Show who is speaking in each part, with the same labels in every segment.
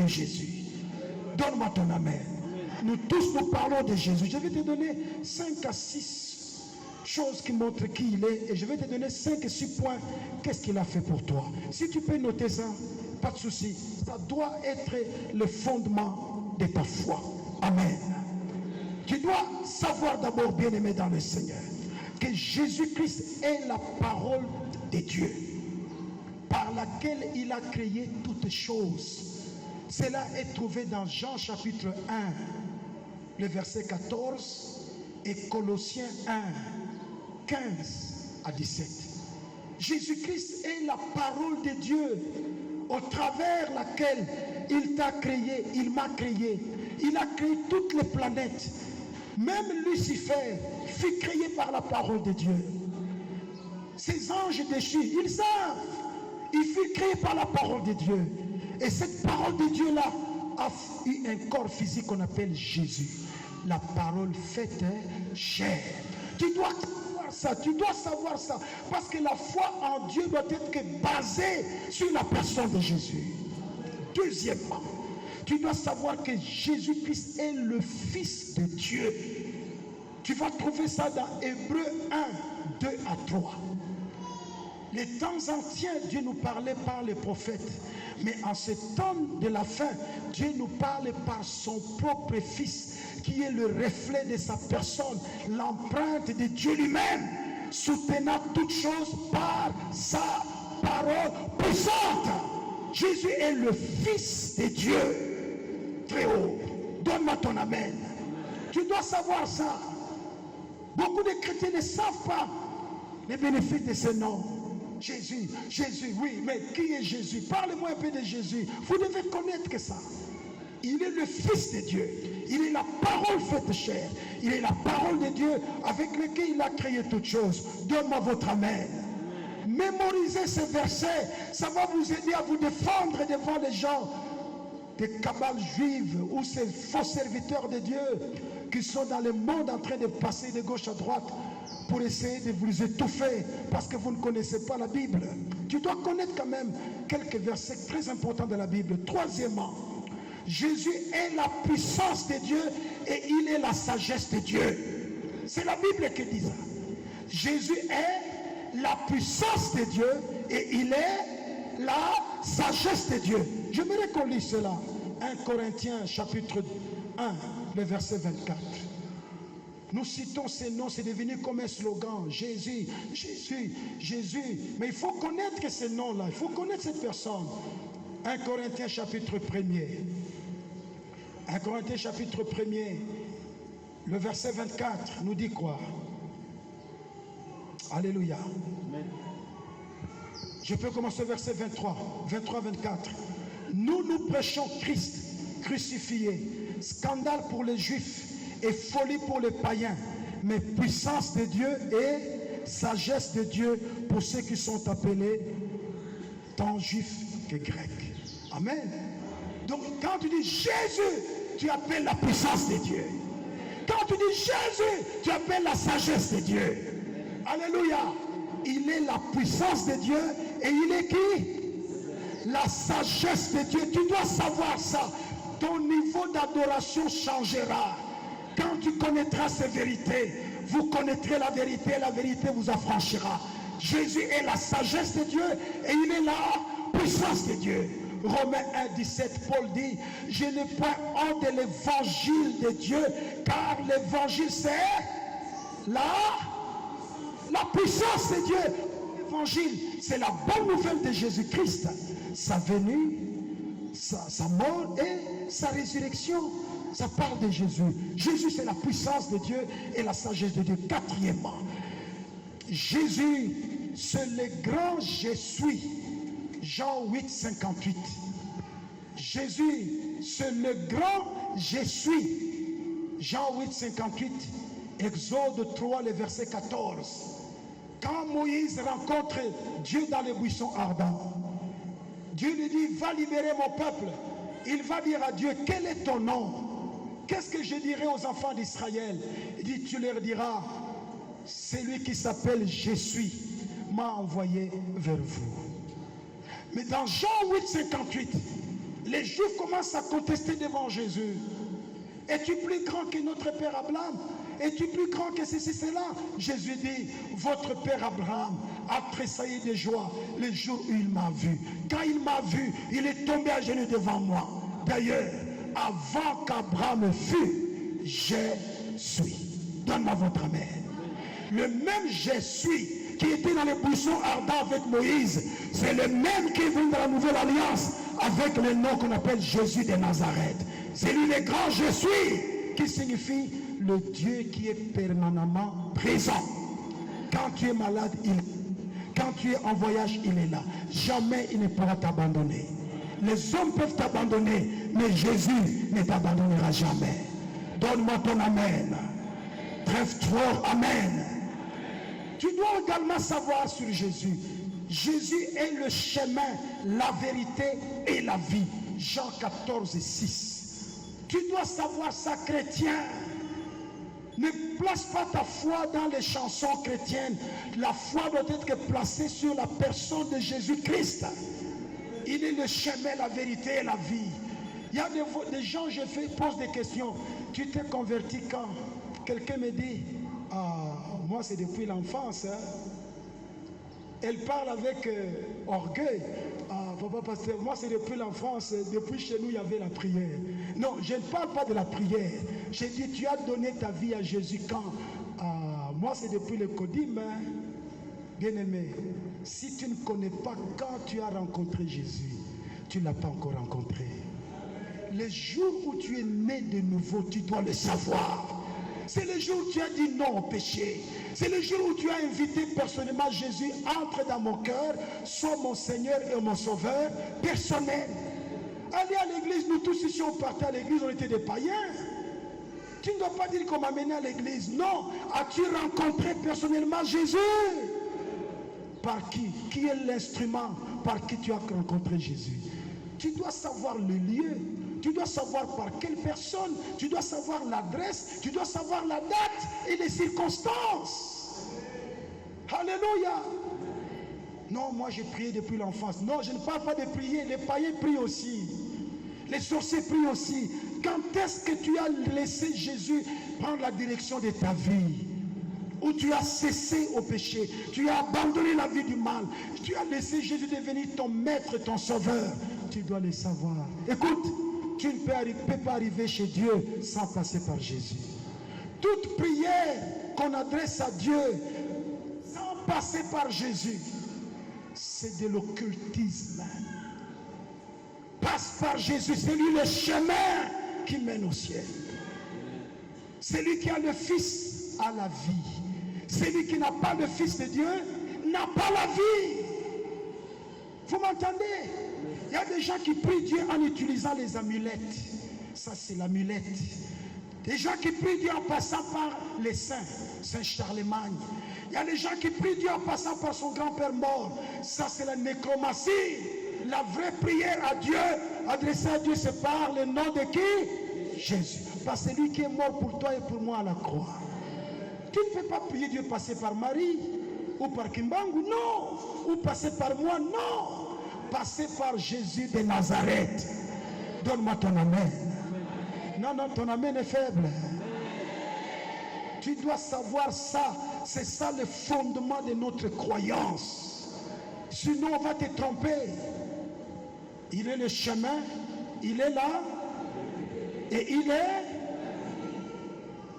Speaker 1: de Jésus. Donne-moi ton amen. Nous tous, nous parlons de Jésus. Je vais te donner 5 à 6 choses qui montrent qui il est. Et je vais te donner 5 et 6 points. Qu'est-ce qu'il a fait pour toi? Si tu peux noter ça, pas de souci. Ça doit être le fondement de ta foi. Amen. Tu dois savoir d'abord, bien-aimé dans le Seigneur, que Jésus-Christ est la parole de Dieu, par laquelle il a créé toutes choses. Cela est trouvé dans Jean chapitre 1, le verset 14, et Colossiens 1, 15 à 17. Jésus-Christ est la parole de Dieu, au travers laquelle il t'a créé, il m'a créé. Il a créé toutes les planètes. Même Lucifer fut créé par la parole de Dieu. Ces anges déchus, ils savent. Il fut créé par la parole de Dieu. Et cette parole de Dieu-là a eu un corps physique qu'on appelle Jésus. La parole faite chair. Tu dois savoir ça, tu dois savoir ça. Parce que la foi en Dieu doit être basée sur la personne de Jésus. Deuxièmement, tu dois savoir que Jésus-Christ est le Fils de Dieu. Tu vas trouver ça dans Hébreux 1, 2 à 3. Les temps anciens, Dieu nous parlait par les prophètes. Mais en ce temps de la fin, Dieu nous parle par son propre Fils, qui est le reflet de sa personne, l'empreinte de Dieu lui-même, soutenant toutes choses par sa parole puissante. Jésus est le Fils de Dieu. Très haut. Donne-moi ton amen. Tu dois savoir ça. Beaucoup de chrétiens ne savent pas les bénéfices de ce nom. Jésus, Jésus, oui, mais qui est Jésus? Parlez-moi un peu de Jésus. Vous devez connaître que ça. Il est le Fils de Dieu. Il est la parole faite chair. Il est la parole de Dieu avec laquelle il a créé toutes choses. Donne-moi votre amen. Mémorisez ce verset. Ça va vous aider à vous défendre devant les gens des cabales juives ou ces faux serviteurs de Dieu qui sont dans le monde en train de passer de gauche à droite pour essayer de vous étouffer parce que vous ne connaissez pas la Bible. Tu dois connaître quand même quelques versets très importants de la Bible. Troisièmement, Jésus est la puissance de Dieu et il est la sagesse de Dieu. C'est la Bible qui dit ça. Jésus est la puissance de Dieu et il est la sagesse de Dieu. J'aimerais qu'on lise cela. 1 Corinthiens chapitre 1, le verset 24. Nous citons ces noms, c'est devenu comme un slogan. Jésus, Jésus, Jésus. Mais il faut connaître ces noms-là, il faut connaître cette personne. 1 Corinthiens chapitre 1er. 1 Corinthiens chapitre 1er, le verset 24 nous dit quoi? Alléluia. Amen. Je peux commencer au verset 23, 24. Nous prêchons Christ crucifié, scandale pour les Juifs et folie pour les païens, mais puissance de Dieu et sagesse de Dieu pour ceux qui sont appelés tant Juifs que Grecs. Amen. Donc quand tu dis Jésus, tu appelles la puissance de Dieu. Quand tu dis Jésus, tu appelles la sagesse de Dieu. Alléluia. Il est la puissance de Dieu et il est qui? La sagesse de Dieu. Tu dois savoir ça. Ton niveau d'adoration changera. Quand tu connaîtras ces vérités, vous connaîtrez la vérité vous affranchira. Jésus est la sagesse de Dieu et il est la puissance de Dieu. Romains 1, 17, Paul dit, je n'ai point honte de l'évangile de Dieu, car l'évangile c'est la puissance de Dieu. L'évangile, c'est la bonne nouvelle de Jésus-Christ, sa venue, sa mort et sa résurrection. Ça parle de Jésus. Jésus, c'est la puissance de Dieu et la sagesse de Dieu. Quatrièmement, Jésus, c'est le grand je suis. Jean 8, 58. Jésus, c'est le grand je suis. Jean 8, 58. Exode 3, le verset 14. Quand Moïse rencontre Dieu dans les buissons ardents, Dieu lui dit, va libérer mon peuple. Il va dire à Dieu, quel est ton nom? Qu'est-ce que je dirai aux enfants d'Israël? Il dit, tu leur diras, celui qui s'appelle Je suis m'a envoyé vers vous. Mais dans Jean 8, 58, Les Juifs commencent à contester devant Jésus. Es-tu plus grand que notre père Abraham? Es-tu plus grand que ceci, cela? Jésus dit, votre père Abraham a tressailli de joie le jour où il m'a vu. Quand il m'a vu, il est tombé à genoux devant moi. D'ailleurs, avant qu'Abraham fût, je suis. Donne-moi votre amen. Le même je suis qui était dans les buissons ardents avec Moïse, c'est le même qui est venu dans la nouvelle alliance avec le nom qu'on appelle Jésus de Nazareth. C'est lui le grand je suis, qui signifie le Dieu qui est permanemment présent. Quand tu es malade, il est là. Quand tu es en voyage, il est là. Jamais il ne pourra t'abandonner. Les hommes peuvent t'abandonner, mais Jésus ne t'abandonnera jamais. Donne-moi ton amen. Très fort, amen. Tu dois également savoir sur Jésus. Jésus est le chemin, la vérité et la vie. Jean 14, 6. Tu dois savoir ça, chrétien. Ne place pas ta foi dans les chansons chrétiennes. La foi doit être placée sur la personne de Jésus-Christ. Il est le chemin, la vérité et la vie. Il y a des gens, je pose des questions. Tu t'es converti quand? Quelqu'un me dit, ah, moi c'est depuis l'enfance. Hein. Elle parle avec orgueil. Ah, papa pasteur, moi c'est depuis l'enfance. Depuis chez nous, il y avait la prière. Non, je ne parle pas de la prière. J'ai dit, tu as donné ta vie à Jésus quand? Ah, moi c'est depuis le Codim. Hein. Bien-aimé, si tu ne connais pas quand tu as rencontré Jésus, tu ne l'as pas encore rencontré. Le jour où tu es né de nouveau, tu dois le savoir. C'est le jour où tu as dit non au péché. C'est le jour où tu as invité personnellement Jésus, entre dans mon cœur, sois mon Seigneur et mon Sauveur personnel. Allez à l'église, nous tous ici on partait à l'église, on était des païens. Tu ne dois pas dire qu'on m'a amené à l'église. Non, as-tu rencontré personnellement Jésus? Par qui? Qui est l'instrument par qui tu as rencontré Jésus? Tu dois savoir le lieu. Tu dois savoir par quelle personne, tu dois savoir l'adresse, tu dois savoir la date et les circonstances. Alléluia. Non, moi j'ai prié depuis l'enfance. Non, je ne parle pas de prier, les païens prient aussi. Les sorciers prient aussi. Quand est-ce que tu as laissé Jésus prendre la direction de ta vie? Où tu as cessé au péché, tu as abandonné la vie du mal, tu as laissé Jésus devenir ton maître, ton sauveur. Tu dois le savoir. Écoute, tu ne peux pas arriver chez Dieu sans passer par Jésus. Toute prière qu'on adresse à Dieu sans passer par Jésus, c'est de l'occultisme. Passe par Jésus, c'est lui le chemin qui mène au ciel. C'est lui qui a le Fils à la vie. Celui qui n'a pas le Fils de Dieu n'a pas la vie. Vous m'entendez? Il y a des gens qui prient Dieu en utilisant les amulettes. Ça, c'est l'amulette. Des gens qui prient Dieu en passant par les saints. Saint Charlemagne. Il y a des gens qui prient Dieu en passant par son grand-père mort. Ça, c'est la nécromancie. La vraie prière à Dieu, adressée à Dieu, c'est par le nom de qui? Jésus. Parce que c'est lui qui est mort pour toi et pour moi à la croix. Tu ne peux pas prier Dieu passer par Marie ou par Kimbangu, non. Ou passer par moi, non. Passer par Jésus de Nazareth. Donne-moi ton amen. Non, non, ton amen est faible. Tu dois savoir ça. C'est ça le fondement de notre croyance. Sinon, on va te tromper. Il est le chemin, il est là, et il est...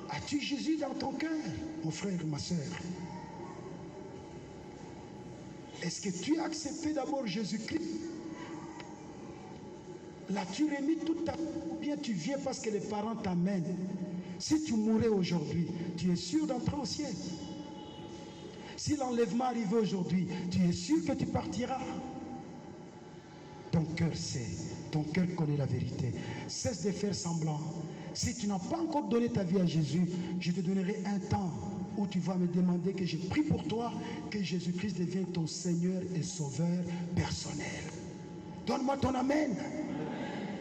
Speaker 1: As-tu Jésus dans ton cœur, mon frère, ma soeur? Est-ce que tu as accepté d'abord Jésus-Christ? L'as-tu remis toute ta vie ou bien tu viens parce que les parents t'amènent? Si tu mourais aujourd'hui, tu es sûr d'entrer au ciel. Si l'enlèvement arrivait aujourd'hui, tu es sûr que tu partiras. Ton cœur sait, ton cœur connaît la vérité. Cesse de faire semblant. Si tu n'as pas encore donné ta vie à Jésus, je te donnerai un temps où tu vas me demander que je prie pour toi, que Jésus-Christ devienne ton Seigneur et Sauveur personnel. Donne-moi ton amen.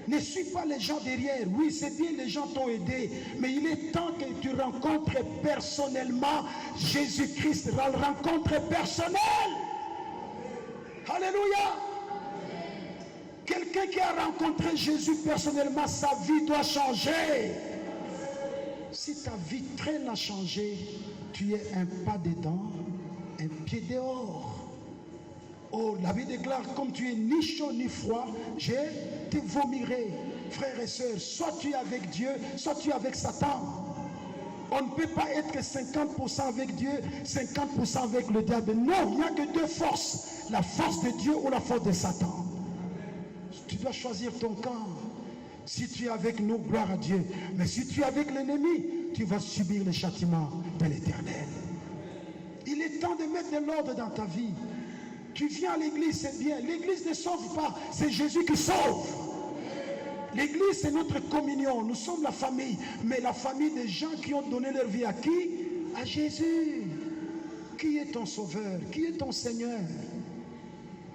Speaker 1: Ne suis pas les gens derrière. Oui, c'est bien, les gens t'ont aidé, mais il est temps que tu rencontres personnellement Jésus-Christ, la rencontre personnelle. Alléluia. Quelqu'un Quelqu'un qui a rencontré Jésus personnellement, sa vie doit changer. Si ta vie traîne à changer, tu es un pas dedans, un pied dehors. Oh, la Bible déclare, comme tu es ni chaud ni froid, je te vomirai. Frères et sœurs, soit tu es avec Dieu, soit tu es avec Satan. On ne peut pas être 50% avec Dieu, 50% avec le diable. Non, il n'y a que deux forces. La force de Dieu ou la force de Satan. Tu dois choisir ton camp. Si tu es avec nous, gloire à Dieu. Mais si tu es avec l'ennemi, tu vas subir le châtiment de l'Éternel. Il est temps de mettre de l'ordre dans ta vie. Tu viens à l'église, c'est bien. L'église ne sauve pas, c'est Jésus qui sauve. L'église, c'est notre communion. Nous sommes la famille. Mais la famille des gens qui ont donné leur vie à qui? À Jésus. Qui est ton sauveur? Qui est ton Seigneur?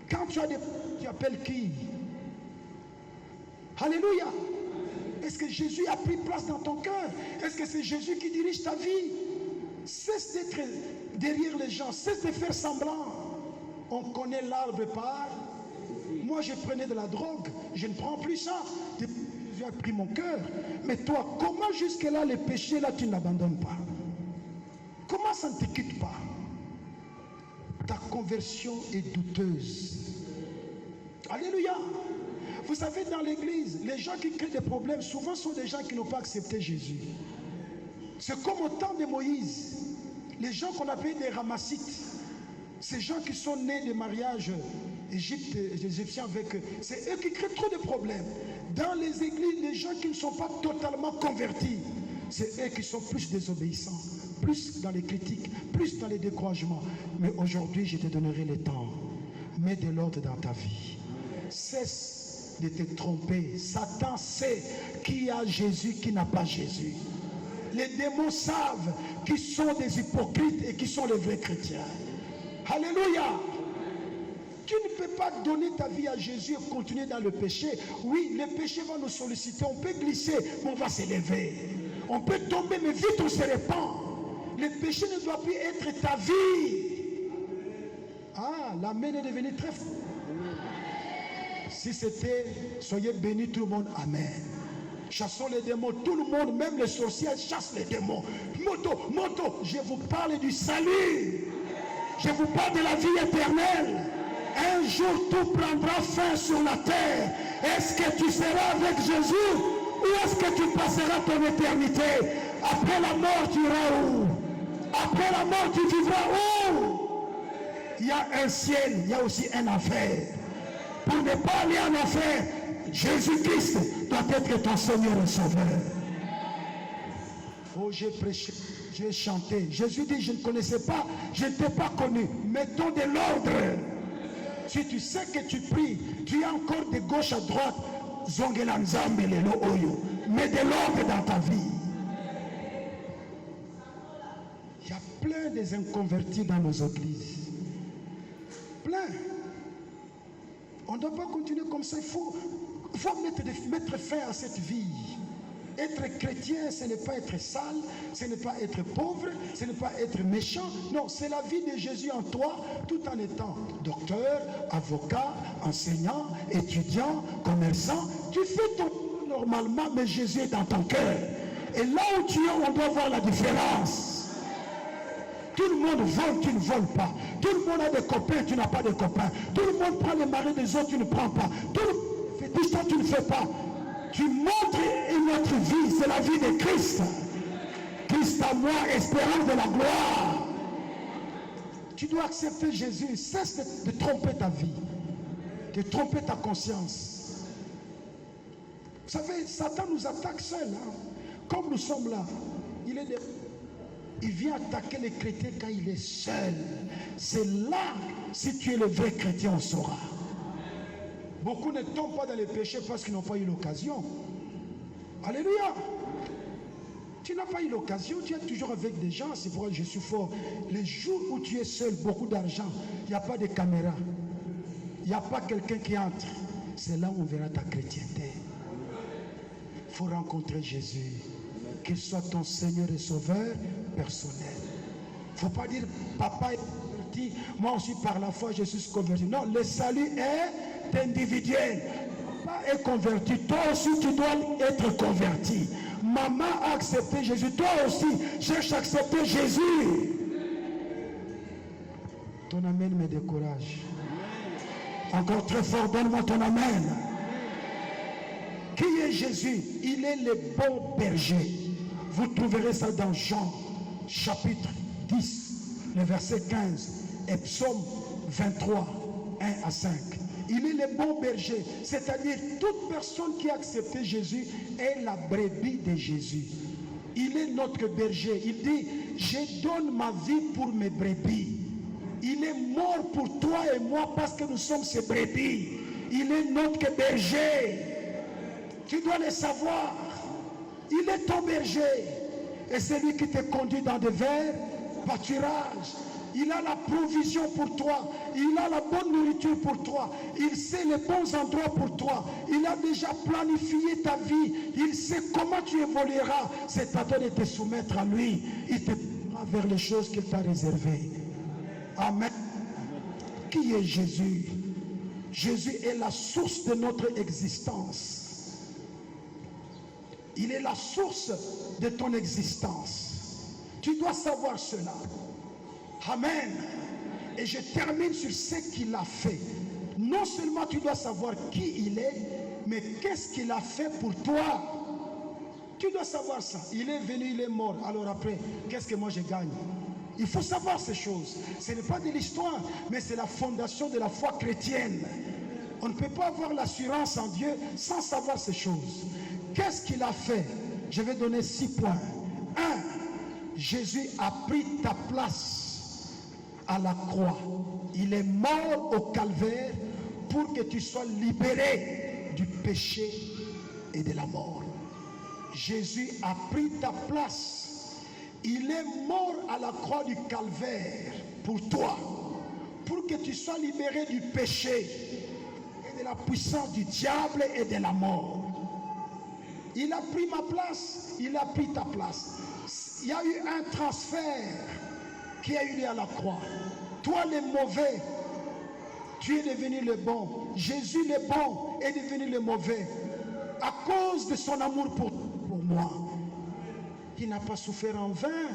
Speaker 1: Quand tu as des... Tu appelles qui? Alléluia. Est-ce que Jésus a pris place dans ton cœur? Est-ce que c'est Jésus qui dirige ta vie? Cesse d'être derrière les gens. Cesse de faire semblant. On connaît l'arbre par... Moi, je prenais de la drogue. Je ne prends plus ça. Jésus a pris mon cœur. Mais toi, comment jusque-là, les péchés, là, tu n'abandonnes pas? Comment ça ne te quitte pas? Ta conversion est douteuse. Alléluia. Vous savez, dans l'église, les gens qui créent des problèmes, souvent sont des gens qui n'ont pas accepté Jésus. C'est comme au temps de Moïse. Les gens qu'on appelle des ramassites. Ces gens qui sont nés de mariages égyptiens avec eux, c'est eux qui créent trop de problèmes. Dans les églises, les gens qui ne sont pas totalement convertis, c'est eux qui sont plus désobéissants, plus dans les critiques, plus dans les découragements. Mais aujourd'hui, je te donnerai le temps. Mets de l'ordre dans ta vie. Cesse de te tromper. Satan sait qui a Jésus, qui n'a pas Jésus. Les démons savent qui sont des hypocrites et qui sont les vrais chrétiens. Alléluia. Tu ne peux pas donner ta vie à Jésus et continuer dans le péché. Oui, le péché va nous solliciter. On peut glisser, mais on va s'élever. On peut tomber, mais vite on se répand. Le péché ne doit plus être ta vie. Ah, l'amen est devenu très fort. Si c'était, soyez bénis tout le monde, amen. Chassons les démons, tout le monde, même les sorciers chassent les démons. Moto, je vous parle du salut. Je vous parle de la vie éternelle. Un jour, tout prendra fin sur la terre. Est-ce que tu seras avec Jésus ou est-ce que tu passeras ton éternité? Après la mort, tu iras où? Après la mort, tu vivras où? Il y a un ciel, il y a aussi un enfer. Pour ne pas aller en enfer, Jésus-Christ doit être ton Seigneur et Sauveur. Oh, j'ai prêché, j'ai chanté. Jésus dit, je ne connaissais pas, je ne t'ai pas connu. Mettons de l'ordre. Si tu sais que tu pries, tu es encore de gauche à droite. Zongelanzambe lelo oyo. Mets de l'ordre dans ta vie. Il y a plein des inconvertis dans nos églises. Plein. On ne doit pas continuer comme ça. Il faut mettre fin à cette vie. Être chrétien, ce n'est pas être sale, ce n'est pas être pauvre, ce n'est pas être méchant. Non, c'est la vie de Jésus en toi, tout en étant docteur, avocat, enseignant, étudiant, commerçant. Tu fais ton normalement, mais Jésus est dans ton cœur. Et là où tu es, on doit voir la différence. Tout le monde vole, tu ne voles pas. Tout le monde a des copains, tu n'as pas de copains. Tout le monde prend les maris des autres, tu ne prends pas. Tout ça, tu ne fais pas. Tu montres une autre vie, c'est la vie de Christ. Christ à moi, espérance de la gloire. Tu dois accepter Jésus. Cesse de tromper ta vie, de tromper ta conscience. Vous savez, Satan nous attaque seul. Hein? Comme nous sommes là, il vient attaquer les chrétiens quand il est seul. C'est là, si tu es le vrai chrétien, on saura. Beaucoup ne tombent pas dans les péchés parce qu'ils n'ont pas eu l'occasion. Alléluia. Tu n'as pas eu l'occasion, tu es toujours avec des gens, c'est pourquoi je suis fort. Les jours où tu es seul, beaucoup d'argent, il n'y a pas de caméra, il n'y a pas quelqu'un qui entre. C'est là où on verra ta chrétienté. Il faut rencontrer Jésus, qu'il soit ton Seigneur et Sauveur personnel. Il ne faut pas dire, papa est converti, moi aussi par la foi je suis converti. Non, le salut est individuel. Papa est converti, toi aussi tu dois être converti. Maman a accepté Jésus, toi aussi cherche à accepter Jésus. Ton amen me décourage. Encore très fort, donne-moi ton amen. Qui est Jésus? Il est le bon berger. Vous trouverez ça dans Jean chapitre 10, le verset 15 et psaume 23, 1 à 5. Il est le bon berger, c'est-à-dire toute personne qui a accepté Jésus est la brebis de Jésus. Il est notre berger. Il dit, je donne ma vie pour mes brebis. Il est mort pour toi et moi parce que nous sommes ses brebis. Il est notre berger. Tu dois le savoir. Il est ton berger. Et c'est lui qui te conduit dans des verts pâturages. Il a la provision pour toi. Il a la bonne nourriture pour toi. Il sait les bons endroits pour toi. Il a déjà planifié ta vie. Il sait comment tu évolueras. C'est à toi de te soumettre à lui. Il te prendra vers les choses qu'il t'a réservées. Amen. Qui est Jésus? Jésus est la source de notre existence. Il est la source de ton existence. Tu dois savoir cela. Amen. Et je termine sur ce qu'il a fait. Non seulement tu dois savoir qui il est, mais qu'est-ce qu'il a fait pour toi. Tu dois savoir ça. Il est venu, il est mort. Alors après, qu'est-ce que moi je gagne? Il faut savoir ces choses. Ce n'est pas de l'histoire, mais c'est la fondation de la foi chrétienne. On ne peut pas avoir l'assurance en Dieu sans savoir ces choses. Qu'est-ce qu'il a fait? Je vais donner 6 points. 1. Jésus a pris ta place à la croix. Il est mort au calvaire pour que tu sois libéré du péché et de la mort. Jésus a pris ta place. Il est mort à la croix du calvaire pour toi, pour que tu sois libéré du péché et de la puissance du diable et de la mort. Il a pris ma place, il a pris ta place. Il y a eu un transfert qui a eu lieu à la croix. Toi le mauvais, tu es devenu le bon. Jésus le bon est devenu le mauvais à cause de son amour pour moi. Il n'a pas souffert en vain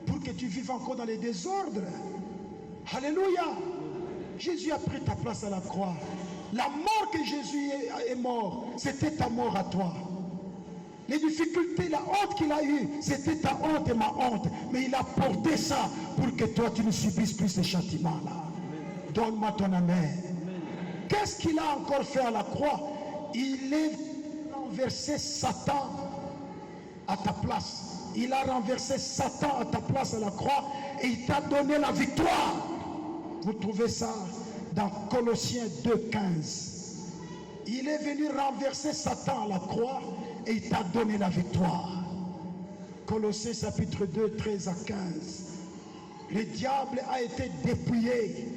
Speaker 1: pour que tu vives encore dans les désordres. Alléluia. Jésus a pris ta place à la croix. La mort que Jésus est mort, c'était ta mort à toi. Les difficultés, la honte qu'il a eue, c'était ta honte et ma honte. Mais il a porté ça pour que toi, tu ne subisses plus ces châtiments-là. Donne-moi ton amen. Qu'est-ce qu'il a encore fait à la croix? Il a renversé Satan à ta place. Il a renversé Satan à ta place à la croix et il t'a donné la victoire. Vous trouvez ça dans Colossiens 2,15. Il est venu renverser Satan à la croix et il t'a donné la victoire. Colossiens chapitre 2, 13 à 15. Le diable a été dépouillé.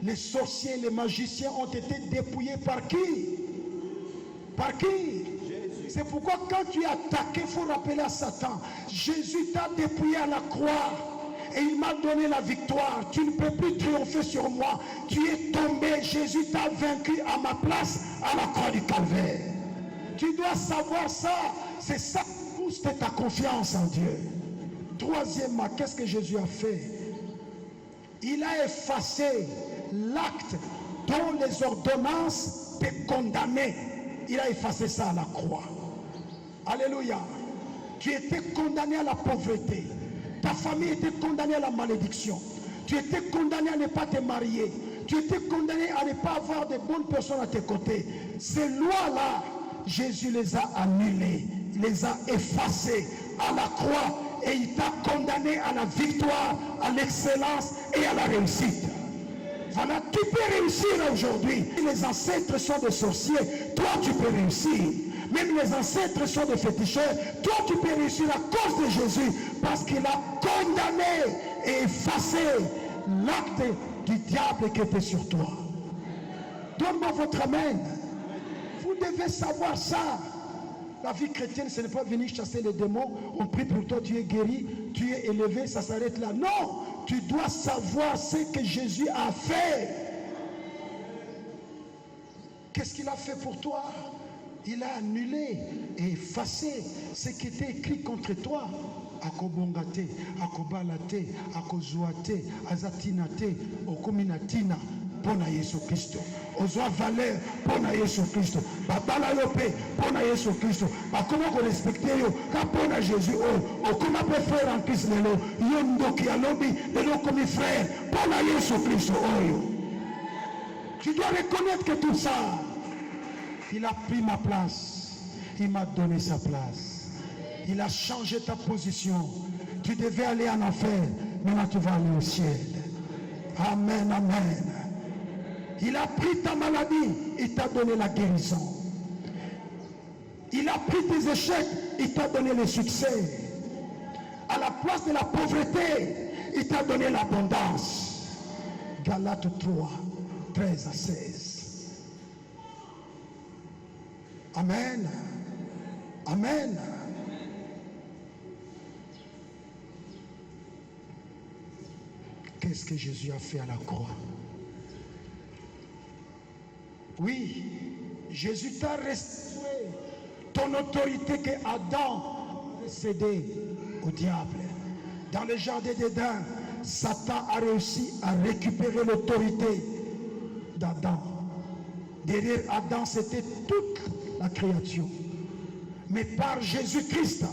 Speaker 1: Les sorciers, les magiciens ont été dépouillés par qui? Par qui? C'est pourquoi quand tu es attaqué, il faut rappeler à Satan, Jésus t'a dépouillé à la croix et il m'a donné la victoire. Tu ne peux plus triompher sur moi. Tu es tombé, Jésus t'a vaincu à ma place à la croix du calvaire. Tu dois savoir ça. C'est ça qui booste ta confiance en Dieu. Troisièmement, qu'est-ce que Jésus a fait? Il a effacé l'acte dont les ordonnances te condamnaient. Il a effacé ça à la croix. Alléluia. Tu étais condamné à la pauvreté. Ta famille était condamnée à la malédiction. Tu étais condamné à ne pas te marier. Tu étais condamné à ne pas avoir de bonnes personnes à tes côtés. Ces lois-là, Jésus les a annulées. Il les a effacées à la croix. Et il t'a condamné à la victoire, à l'excellence et à la réussite. Voilà, tu peux réussir aujourd'hui. Les ancêtres sont des sorciers, toi tu peux réussir. Même les ancêtres sont des féticheurs, toi tu peux réussir à cause de Jésus, parce qu'il a condamné et effacé l'acte du diable qui était sur toi. Donne-moi votre amen. Vous devez savoir ça. La vie chrétienne, ce n'est pas venir chasser les démons, on prie pour toi, tu es guéri, tu es élevé, ça s'arrête là. Non, tu dois savoir ce que Jésus a fait. Qu'est-ce qu'il a fait pour toi? Il a annulé et effacé ce qui était écrit contre toi. Akobongate, akobalate, akozuate, azatinate, okominatina, pona Yesu Christo. Ozwa valeur pona Yesu Christo. Babala yope pona Yesu Christo. Bakoma ko respecter yo ka pona Jésus o. Okoma pe frère en Christ lelo. Yo ndoki alobi lelo comme frère pona Yesu Christo oyo. Tu dois reconnaître que tout ça, il a pris ma place. Il m'a donné sa place. Il a changé ta position. Tu devais aller en enfer. Maintenant tu vas aller au ciel. Amen, amen. Il a pris ta maladie. Il t'a donné la guérison. Il a pris tes échecs. Il t'a donné le succès. À la place de la pauvreté, il t'a donné l'abondance. Galates 3, 13 à 16. Amen. Amen. Qu'est-ce que Jésus a fait à la croix? Oui, Jésus t'a restitué ton autorité que Adam a cédé au diable. Dans le jardin d'Éden, Satan a réussi à récupérer l'autorité d'Adam. Derrière Adam, c'était toute la créature. Mais par Jésus-Christ,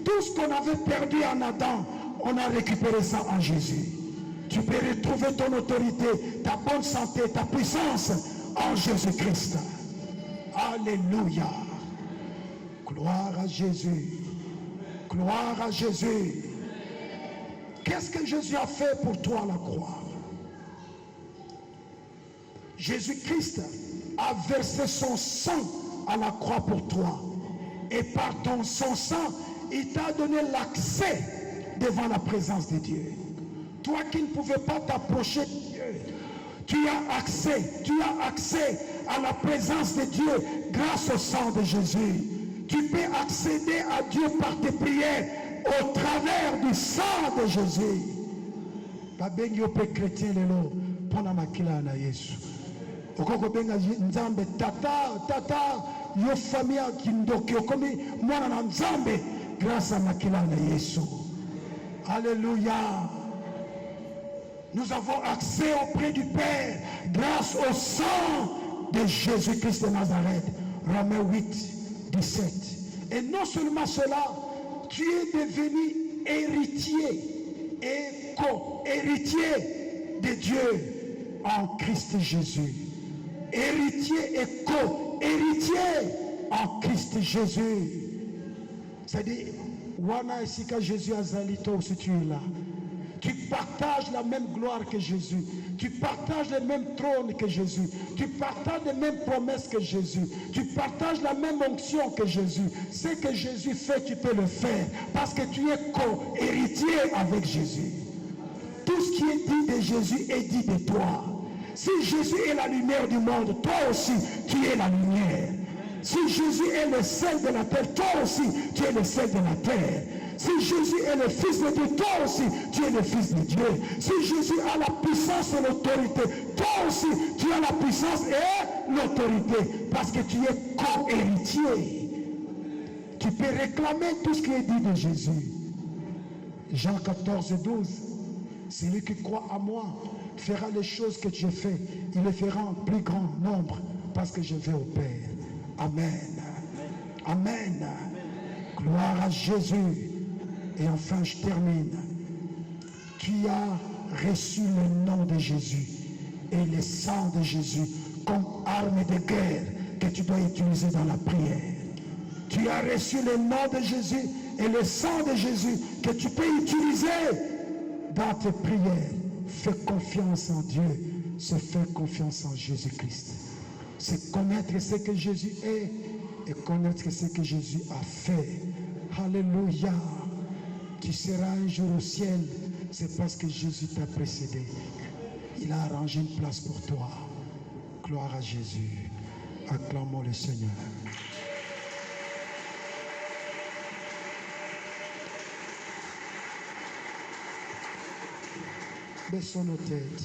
Speaker 1: tout ce qu'on avait perdu en Adam, on a récupéré ça en Jésus. Tu peux retrouver ton autorité, ta bonne santé, ta puissance en Jésus-Christ. Alléluia. Gloire à Jésus. Gloire à Jésus. Qu'est-ce que Jésus a fait pour toi à la croix? Jésus-Christ a versé son sang à la croix pour toi. Et par son sang, il t'a donné l'accès devant la présence de Dieu. Toi qui ne pouvais pas t'approcher de Dieu, tu as accès à la présence de Dieu grâce au sang de Jésus. Tu peux accéder à Dieu par tes prières au travers du sang de Jésus. Babengi ope chrétien lelo pona makila na Yesu. Okoko benga nzambe tata yo famille kindoki okomi mwana na nzambe grâce à makila na Yesu. Alléluia. Nous avons accès auprès du Père grâce au sang de Jésus-Christ de Nazareth. Romains 8, 17. Et non seulement cela, tu es devenu héritier et co-héritier de Dieu en Christ Jésus. Héritier et co-héritier en Christ Jésus. C'est-à-dire, wana esika Jésus azalito si tu es là. Tu partages la même gloire que Jésus. Tu partages le même trône que Jésus. Tu partages les mêmes promesses que Jésus. Tu partages la même onction que Jésus. Ce que Jésus fait, tu peux le faire. Parce que tu es co-héritier avec Jésus. Tout ce qui est dit de Jésus est dit de toi. Si Jésus est la lumière du monde, toi aussi, tu es la lumière. Si Jésus est le sel de la terre, toi aussi, tu es le sel de la terre. Si Jésus est le Fils de Dieu, toi aussi, tu es le Fils de Dieu. Si Jésus a la puissance et l'autorité, toi aussi, tu as la puissance et l'autorité. Parce que tu es co-héritier. Tu peux réclamer tout ce qui est dit de Jésus. Jean 14, 12. Celui qui croit à moi fera les choses que j'ai fait. Il les fera en plus grand nombre parce que je vais au Père. Amen. Amen. Gloire à Jésus. Et enfin, je termine. Tu as reçu le nom de Jésus et le sang de Jésus comme arme de guerre que tu dois utiliser dans la prière. Tu as reçu le nom de Jésus et le sang de Jésus que tu peux utiliser dans tes prières. Fais confiance en Dieu, c'est faire confiance en Jésus-Christ. C'est connaître ce que Jésus est et connaître ce que Jésus a fait. Alléluia. Tu seras un jour au ciel, c'est parce que Jésus t'a précédé. Il a arrangé une place pour toi. Gloire à Jésus. Acclamons le Seigneur. Baissons nos têtes.